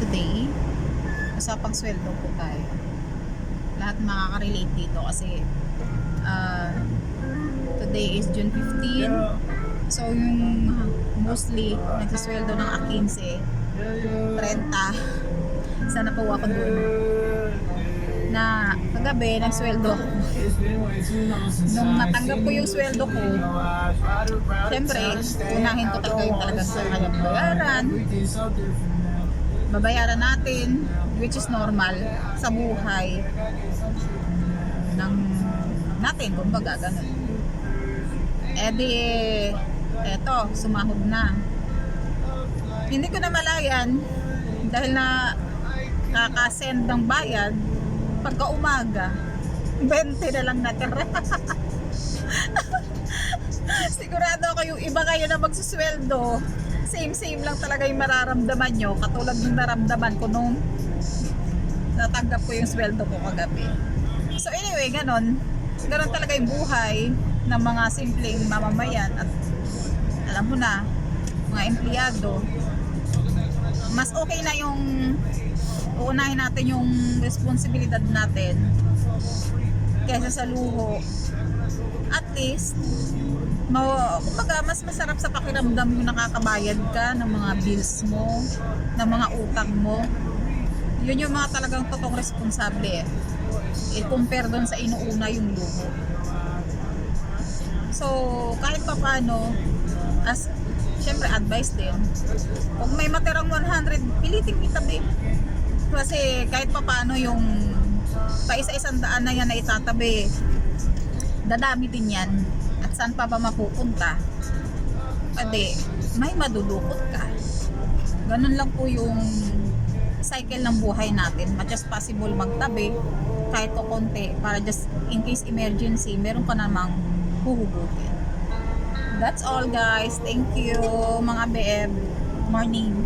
today, usapang sweldo po tayo. Lahat makaka-relate dito kasi today is June 15. So yung mostly nagsasweldo ng 15, 30. Sana po ako doon. Na kagabi nagsweldo ako. Nung natanggap ko yung sweldo ko, syempre unahin ko talaga yung talagang kanyang bayaran. Babayaran natin, which is normal sa buhay ng natin, kumbaga ganun. Eh di, eto, sumahod na. Hindi ko na malayan dahil na kakasend ng bayad pagka umaga 20 na lang natira. Sigurado ako yung iba kayo na magsusweldo, same lang talaga yung mararamdaman nyo, katulad ng naramdaman ko nung natanggap ko yung sweldo ko kagabi. So anyway, ganon talaga yung buhay ng mga simpleng mamamayan. At alam mo na, mga empleyado, mas okay na yung uunahin natin yung responsibilidad natin kaysa sa luho. At least kumbaga mas masarap sa pakiramdam yung nakakabayad ka ng mga bills mo, ng mga utang mo. Yun yung mga talagang totoong responsable i-compare doon sa inuuna yung luho. So kahit pa paano, as syempre advice din, kung may matirang 100, piliting itabi. Kasi kahit pa paano yung pa isa-isang daan na yan na itatabi, dadami din yan. At saan pa ba mapupunta? Pwede, may madudukot ka. Ganun lang po yung cycle ng buhay natin. Much as possible magtabi kahit o konti para just in case emergency, meron ka namang huhugutin. That's all guys. Thank you mga BF. Morning.